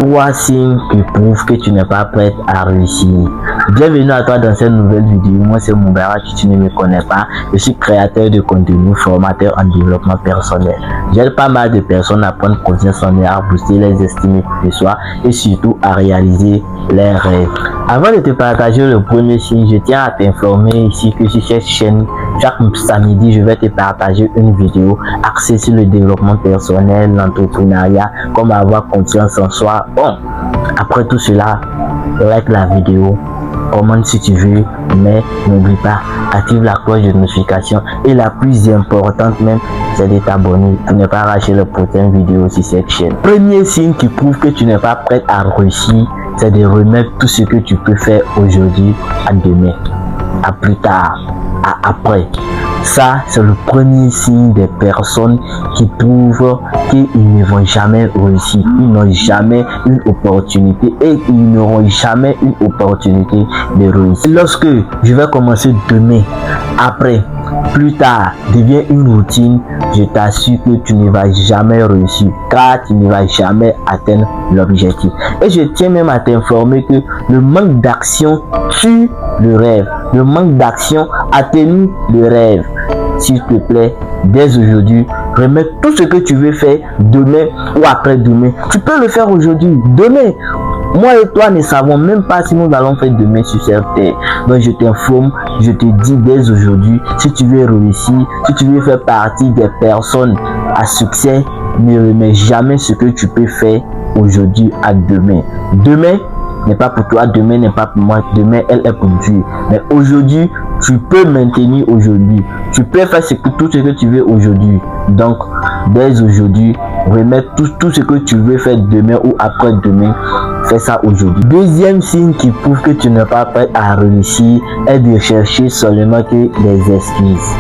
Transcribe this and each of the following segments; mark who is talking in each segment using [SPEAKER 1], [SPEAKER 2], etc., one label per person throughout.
[SPEAKER 1] 3 signes qui prouvent que tu n'es pas prête à réussir. Bienvenue à toi dans cette nouvelle vidéo. Moi c'est Moubera, si tu ne me connais pas. Je suis créateur de contenu, formateur en développement personnel. J'aide pas mal de personnes à prendre confiance en eux, à booster les estimes de soi et surtout à réaliser leurs rêves. Avant de te partager le premier signe, je tiens à t'informer ici que sur cette chaîne, chaque samedi, je vais te partager une vidéo axée sur le développement personnel, l'entrepreneuriat, comment avoir confiance en soi. Bon, après tout cela, like la vidéo, commente si tu veux, mais n'oublie pas, active la cloche de notification et la plus importante même, c'est de t'abonner à ne pas rater les prochaines vidéos sur cette chaîne. Premier signe qui prouve que tu n'es pas prêt à réussir, c'est de remettre tout ce que tu peux faire aujourd'hui à demain, à plus tard, à après. Ça, c'est le premier signe des personnes qui trouvent qu'ils ne vont jamais réussir. Ils n'ont jamais une opportunité et ils n'auront jamais une opportunité de réussir. Lorsque je vais commencer demain, après, plus tard, devient une routine, je t'assure que tu ne vas jamais réussir car tu ne vas jamais atteindre l'objectif. Et je tiens même à t'informer que le manque d'action tue le rêve. Le manque d'action atténue le rêve. S'il te plaît, dès aujourd'hui, remets tout ce que tu veux faire demain ou après-demain. Tu peux le faire aujourd'hui, demain. Moi et toi ne savons même pas si nous allons faire demain sur cette terre. Donc je t'informe, je te dis dès aujourd'hui, si tu veux réussir, si tu veux faire partie des personnes à succès, ne remets jamais ce que tu peux faire aujourd'hui à demain. Demain n'est pas pour toi, demain n'est pas pour moi, demain elle est pour Dieu. Mais aujourd'hui, tu peux maintenir aujourd'hui. Tu peux faire tout ce que tu veux aujourd'hui. Donc, dès aujourd'hui, remettre tout ce que tu veux faire demain ou après-demain, fais ça aujourd'hui. Deuxième signe qui prouve que tu n'es pas prêt à réussir est de chercher seulement que des excuses.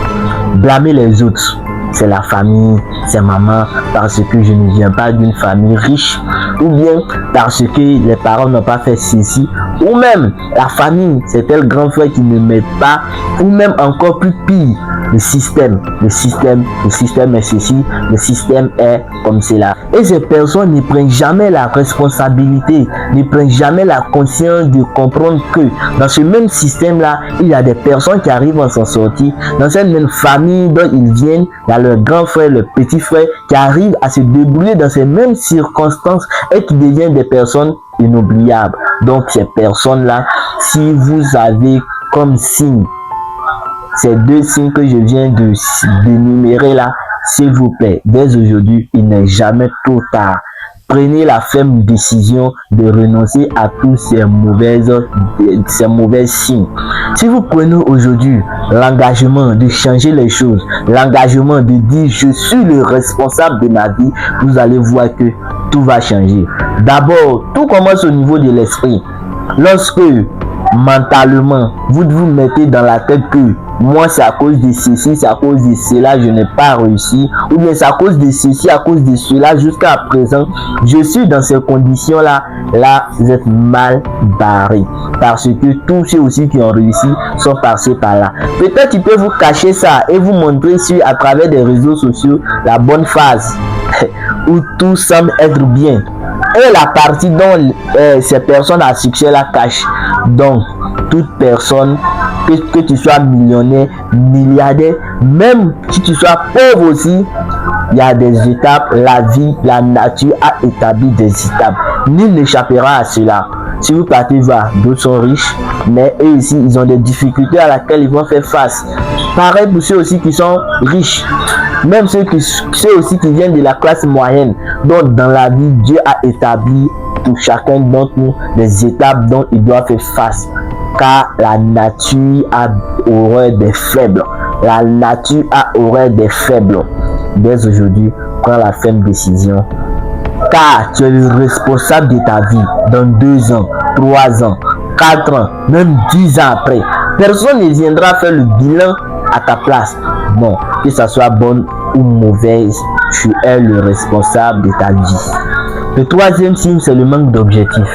[SPEAKER 1] Blâmer les autres. C'est la famille, c'est maman, parce que je ne viens pas d'une famille riche, ou bien parce que les parents n'ont pas fait ceci, ou même la famille, c'est tel grand frère qui ne m'aide pas, ou même encore plus pire, le système est ceci, le système est comme cela. Et ces personnes ne prennent jamais la responsabilité, ne prennent jamais la conscience de comprendre que dans ce même système-là, il y a des personnes qui arrivent à s'en sortir, dans cette même famille dont ils viennent, il y a leur grand frère, le petit frère qui arrivent à se débrouiller dans ces mêmes circonstances et qui deviennent des personnes inoubliables. Donc ces personnes-là, si vous avez comme signe ces deux signes que je viens d'énumérer là, s'il vous plaît, dès aujourd'hui, il n'est jamais trop tard. Prenez la ferme décision de renoncer à tous ces mauvais signes. Si vous prenez aujourd'hui l'engagement de changer les choses, l'engagement de dire je suis le responsable de ma vie, vous allez voir que tout va changer. D'abord, tout commence au niveau de l'esprit. Lorsque mentalement, vous vous mettez dans la tête que moi c'est à cause de ceci, c'est à cause de cela, je n'ai pas réussi, ou bien c'est à cause de ceci, à cause de cela, jusqu'à présent, je suis dans ces conditions-là, là, vous êtes mal barré. Parce que tous ceux aussi qui ont réussi sont passés par là. Peut-être tu peux vous cacher ça et vous montrer à travers des réseaux sociaux la bonne phase où tout semble être bien. Et la partie dont ces personnes à succès la cachent. Donc, toute personne, que tu sois millionnaire, milliardaire, même si tu sois pauvre aussi, il y a des étapes. La vie, la nature a établi des étapes. Nul n'échappera à cela. Si vous partez vers d'autres sont riches, mais eux aussi, ils ont des difficultés à laquelle ils vont faire face. Pareil pour ceux aussi qui sont riches. Même ceux aussi qui viennent de la classe moyenne. Donc, dans la vie, Dieu a établi pour chacun d'entre nous des étapes dont il doit faire face. Car la nature a horreur des faibles. La nature a horreur des faibles. Dès aujourd'hui, prends la ferme décision. Car tu es le responsable de ta vie dans 2 ans, 3 ans, 4 ans, même 10 ans après. Personne ne viendra faire le bilan à ta place. Non, que ça soit bonne ou mauvaise, tu es le responsable de ta vie. Le troisième signe, c'est le manque d'objectif.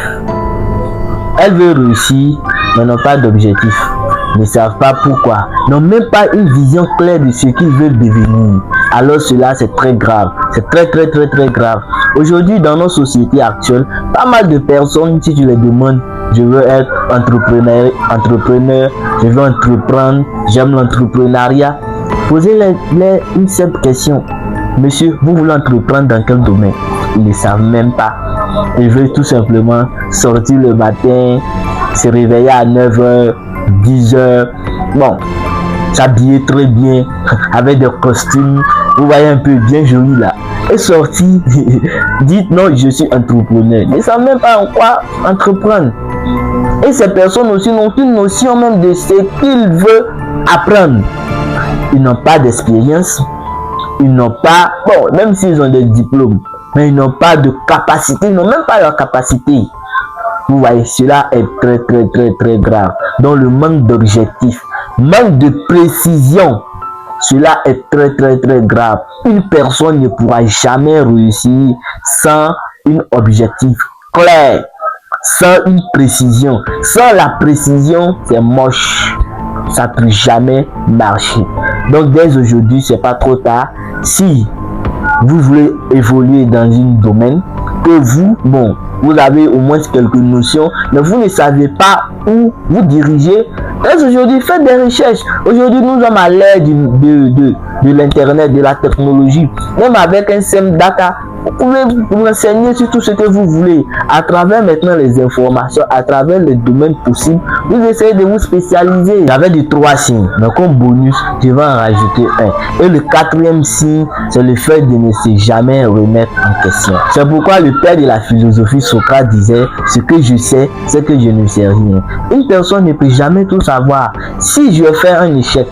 [SPEAKER 1] Elle veut réussir, mais n'a pas d'objectif. ne savent pas pourquoi, n'ont même pas une vision claire de ce qu'ils veulent devenir. Alors cela, c'est très grave. C'est très grave. Aujourd'hui, dans nos sociétés actuelles, pas mal de personnes, si tu les demandes, je veux être entrepreneur, je veux entreprendre, j'aime l'entrepreneuriat. Posez-les une simple question. Monsieur, vous voulez entreprendre dans quel domaine? Ils ne savent même pas. Ils veulent tout simplement sortir le matin, se réveiller à 9h, 10h, bon, s'habiller très bien, avec des costumes, vous voyez un peu bien joli là, et sortir, dites non, je suis entrepreneur. Ils ne savent même pas en quoi entreprendre. Et ces personnes aussi n'ont aucune notion même de ce qu'ils veulent apprendre. Ils n'ont pas d'expérience, ils n'ont pas, bon, même s'ils ont des diplômes, mais ils n'ont pas de capacité, ils n'ont même pas leur capacité. Vous voyez, cela est très grave. Donc le manque d'objectif, manque de précision, cela est très grave. Une personne ne pourra jamais réussir sans un objectif clair, sans une précision. Sans la précision, c'est moche. Ça ne peut jamais marcher. Donc dès aujourd'hui, c'est pas trop tard. Si vous voulez évoluer dans un domaine que vous avez au moins quelques notions, mais vous ne savez pas où vous dirigez, dès aujourd'hui, faites des recherches. Aujourd'hui, nous sommes à l'ère de l'internet, de la technologie. Même avec un SEM data, vous pouvez vous renseigner sur tout ce que vous voulez. À travers maintenant les informations, à travers les domaines possibles, vous essayez de vous spécialiser. J'avais des 3 signes, mais comme bonus, je vais en rajouter un. Et le 4e signe, c'est le fait de ne se jamais remettre en question. C'est pourquoi le père de la philosophie, Socrate, disait: ce que je sais, c'est que je ne sais rien. Une personne ne peut jamais tout savoir. Si je fais un échec,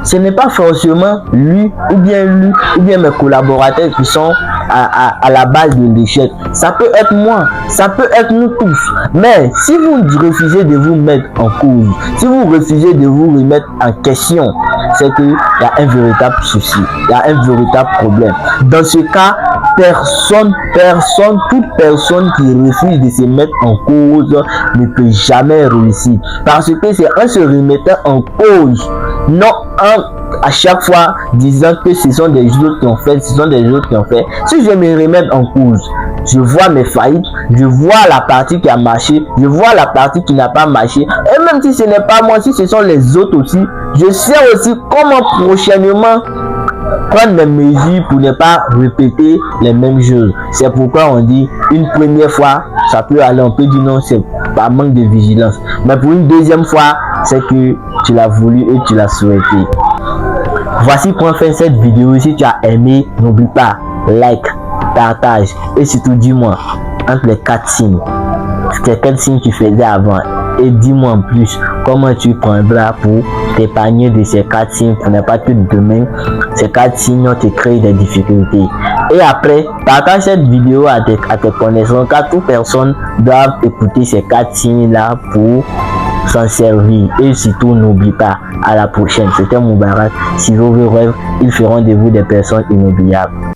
[SPEAKER 1] ce n'est pas forcément lui ou bien mes collaborateurs qui sont à la base de l'échec. Ça peut être moi, ça peut être nous tous. Mais si vous refusez de vous mettre en cause, si vous refusez de vous remettre en question, c'est qu'il y a un véritable souci, il y a un véritable problème. Dans ce cas, toute personne qui refuse de se mettre en cause ne peut jamais réussir. Parce que c'est en se remettant en cause, non à chaque fois disant que ce sont des autres qui ont fait, Si je me remets en cause, je vois mes faillites, je vois la partie qui a marché, je vois la partie qui n'a pas marché. Et même si ce n'est pas moi, si ce sont les autres aussi, je sais aussi comment prochainement prendre des mesures pour ne pas répéter les mêmes choses. C'est pourquoi on dit une première fois, ça peut aller, on peut dire non, c'est par manque de vigilance. Mais pour une deuxième fois, c'est que tu l'as voulu et tu l'as souhaité. Voici pour fin cette vidéo. Si tu as aimé, n'oublie pas, like, partage et surtout dis-moi entre les 4 signes, quel signe tu faisais avant, et dis-moi en plus comment tu prendras pour t'épargner de ces 4 signes pour ne pas que demain ces 4 signes te créent des difficultés. Et après, partage cette vidéo à tes connaissances, car toute personne doit écouter ces 4 signes là pour s'en servir. Et surtout, n'oublie pas, à la prochaine. C'était Moubarak. Si vous rêvez, ils feront de vous des personnes inoubliables.